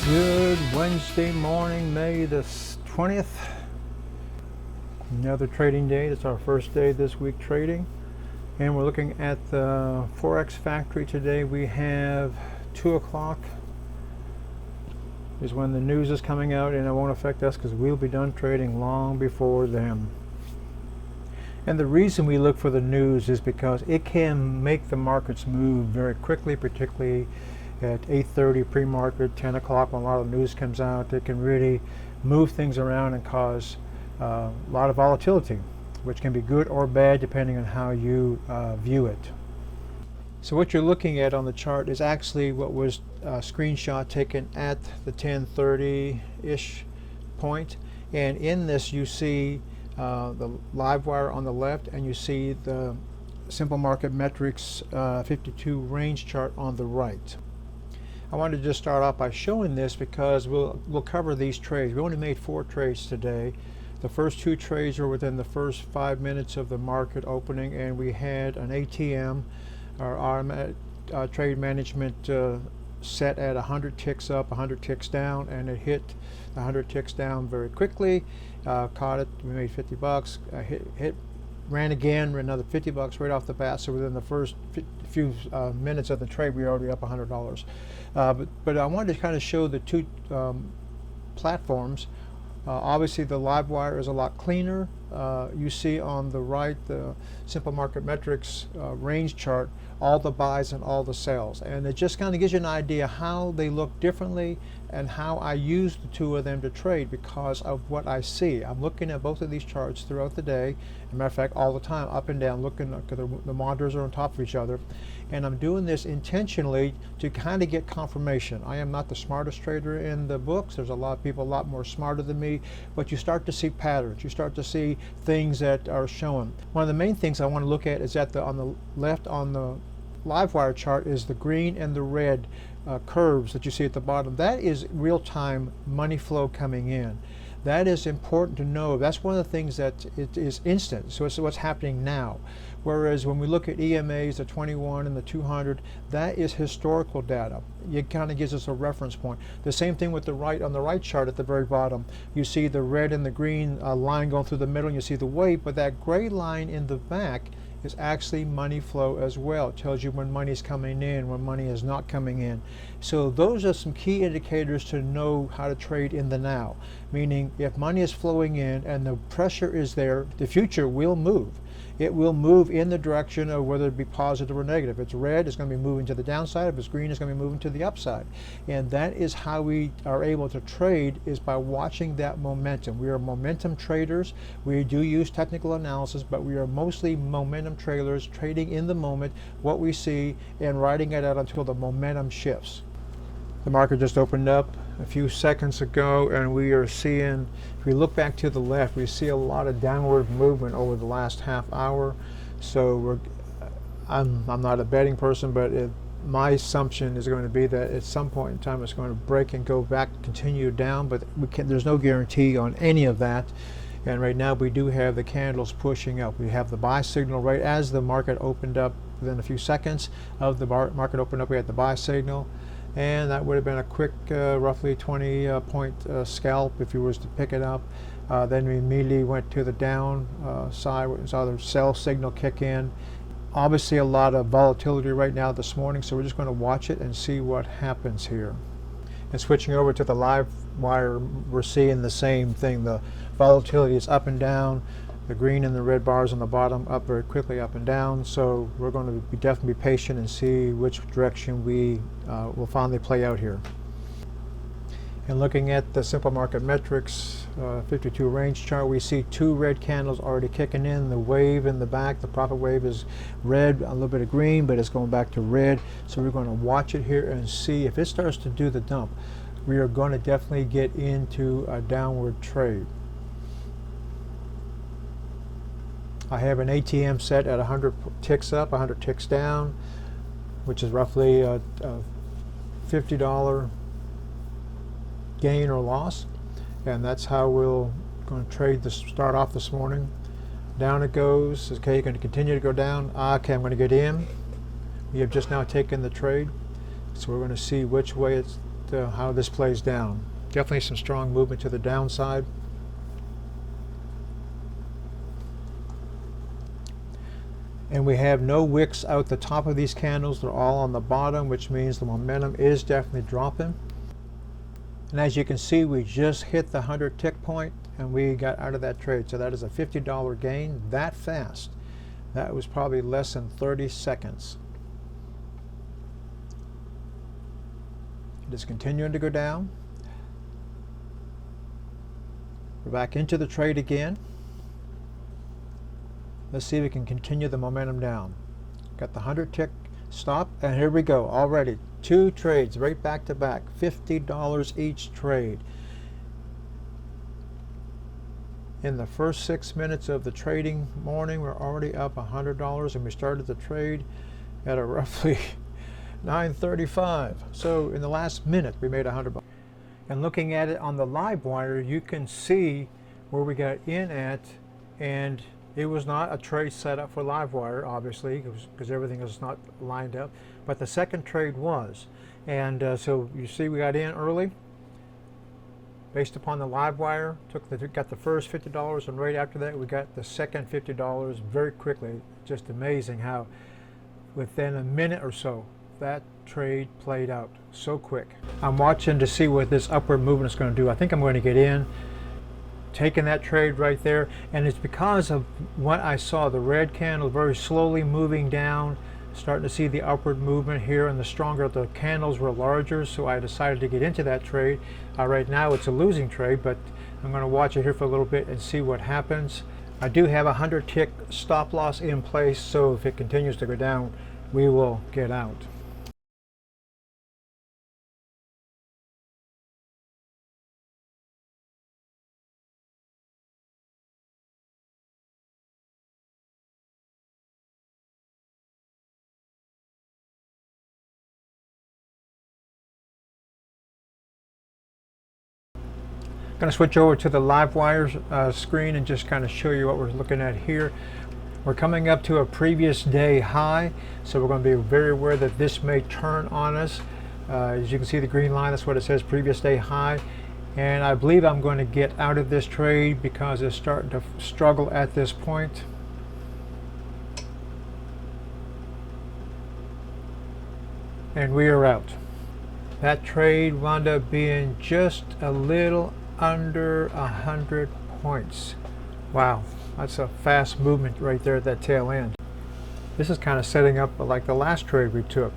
Good Wednesday morning, May the 20th. Another trading day. It's our first day this week trading. And we're looking at the Forex Factory today. We have 2 o'clock is when the news is coming out, and it won't affect us because we'll be done trading long before them. And the reason we look for the news is because it can make the markets move very quickly, particularly at 8:30 pre-market, 10 o'clock when a lot of news comes out. It can really move things around and cause a lot of volatility, which can be good or bad depending on how you view it. So what you're looking at on the chart is actually what was a screenshot taken at the 10:30-ish point. And in this you see the Livewire on the left, and you see the Simple Market Metrics 52 range chart on the right. I wanted to just start off by showing this because we'll cover these trades. We only made 4 trades today. The first 2 trades were within the first 5 minutes of the market opening, and we had an ATM, our automatic trade management, set at 100 ticks up, 100 ticks down, and it hit 100 ticks down very quickly. Caught it. We made 50 bucks. Ran again, another 50 bucks right off the bat. So within the first few minutes of the trade, we were already up $100. But I wanted to kind of show the 2 platforms. Obviously, the Livewire is a lot cleaner. You see on the right the Simple Market Metrics range chart, all the buys and all the sells. And it just kind of gives you an idea how they look differently and how I use the 2 of them to trade because of what I see. I'm looking at both of these charts throughout the day. As a matter of fact, all the time, up and down, looking at the monitors are on top of each other. And I'm doing this intentionally to kind of get confirmation. I am not the smartest trader in the books. There's a lot of people a lot more smarter than me, but you start to see patterns. You start to see things that are showing. One of the main things I want to look at is that on the left on the Livewire chart is the green and the red curves that you see at the bottom. That is real-time money flow coming in. That is important to know. That's one of the things that it is instant. So it's what's happening now. Whereas when we look at EMAs, the 21 and the 200, that is historical data. It kind of gives us a reference point. The same thing with on the right chart at the very bottom. You see the red and the green line going through the middle, and you see the wave, but that gray line in the back is actually money flow as well. It tells you when money is coming in, when money is not coming in. So those are some key indicators to know how to trade in the now. Meaning if money is flowing in and the pressure is there, the future will move. It will move in the direction of whether it be positive or negative. If it's red, it's going to be moving to the downside. If it's green, it's going to be moving to the upside. And that is how we are able to trade, is by watching that momentum. We are momentum traders. We do use technical analysis, but we are mostly momentum traders, trading in the moment, what we see, and riding it out until the momentum shifts. The market just opened up a few seconds ago, and we are seeing, if we look back to the left, we see a lot of downward movement over the last half hour. So I'm not a betting person, but my assumption is going to be that at some point in time it's going to break and go back, continue down, but there's no guarantee on any of that. And right now we do have the candles pushing up. We have the buy signal right as the market opened up. Within a few seconds of the market opened up, we had the buy signal. And that would have been a quick, roughly 20-point scalp if you was to pick it up. Then we immediately went to the down side. We saw the sell signal kick in. Obviously a lot of volatility right now this morning, so we're just going to watch it and see what happens here. And switching over to the Livewire, we're seeing the same thing. The volatility is up and down. The green and the red bars on the bottom up very quickly, up and down. So we're going to definitely be patient and see which direction we will finally play out here. And looking at the Simple Market Metrics 52 range chart, we see 2 red candles already kicking in. The wave in the back, the profit wave, is red, a little bit of green, but it's going back to red. So we're going to watch it here and see if it starts to do the dump. We are going to definitely get into a downward trade. I have an ATM set at 100 ticks up, 100 ticks down, which is roughly a $50 gain or loss. And that's how we're going to trade this, start off this morning. Down it goes. Okay, you're going to continue to go down. Okay, I'm going to get in. We have just now taken the trade. So we're going to see which way it's how this plays down. Definitely some strong movement to the downside. And we have no wicks out the top of these candles. They're all on the bottom, which means the momentum is definitely dropping. And as you can see, we just hit the 100 tick point and we got out of that trade. So that is a $50 gain that fast. That was probably less than 30 seconds. It is continuing to go down. We're back into the trade again. Let's see if we can continue the momentum down. Got the 100 tick stop, and here we go already. 2 trades right back to back, $50 each trade. In the first 6 minutes of the trading morning, we're already up $100, and we started the trade at a roughly 9:35. So in the last minute, we made $100. And looking at it on the Livewire, you can see where we got in at, and it was not a trade set up for Livewire, obviously, because everything is not lined up. But the second trade was. And so you see we got in early based upon the Livewire. Got the first $50, and right after that we got the second $50 very quickly. Just amazing how within a minute or so that trade played out so quick. I'm watching to see what this upward movement is going to do. I think I'm going to get in, taking that trade right there, and it's because of what I saw. The red candle very slowly moving down, starting to see the upward movement here, and the stronger the candles were larger, so I decided to get into that trade. Right now it's a losing trade, but I'm going to watch it here for a little bit and see what happens. I do have a 100 tick stop loss in place, so if it continues to go down, we will get out. I'm going to switch over to the Livewire screen and just kind of show you what we're looking at here. We're coming up to a previous day high, so we're going to be very aware that this may turn on us. As you can see the green line, that's what it says, previous day high. And I believe I'm going to get out of this trade because it's starting to struggle at this point. And we are out. That trade wound up being just a little under 100 points. Wow, that's a fast movement right there at that tail end. This is kind of setting up like the last trade we took.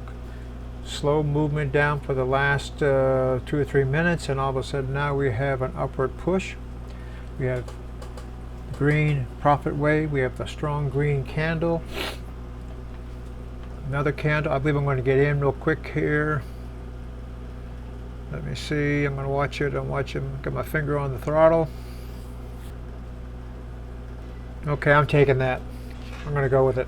Slow movement down for the last 2 or 3 minutes, and all of a sudden now we have an upward push. We have green profit wave, we have the strong green candle, another candle. I believe I'm going to get in real quick here. Let me see, I'm going to watch it. I'm watching, got my finger on the throttle. Okay, I'm taking that. I'm going to go with it.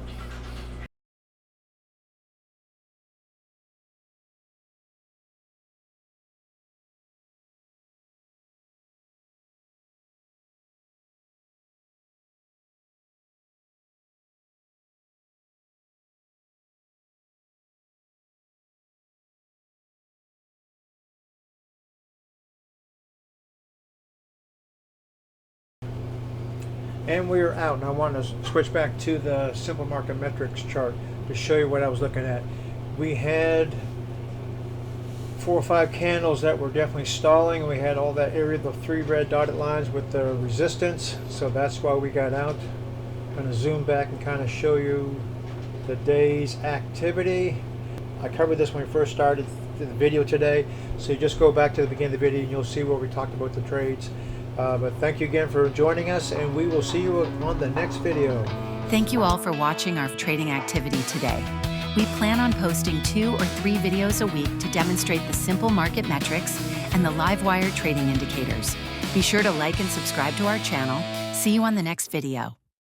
And we are out. And I want to switch back to the simple market metrics chart to show you what I was looking at. We had 4 or 5 candles that were definitely stalling. We had all that area, the 3 red dotted lines with the resistance. So that's why we got out. I'm going to zoom back and kind of show you the day's activity. I covered this when we first started the video today. So you just go back to the beginning of the video and you'll see where we talked about the trades. But thank you again for joining us, and we will see you on the next video. Thank you all for watching our trading activity today. We plan on posting 2 or 3 videos a week to demonstrate the simple market metrics and the Livewire trading indicators. Be sure to like and subscribe to our channel. See you on the next video.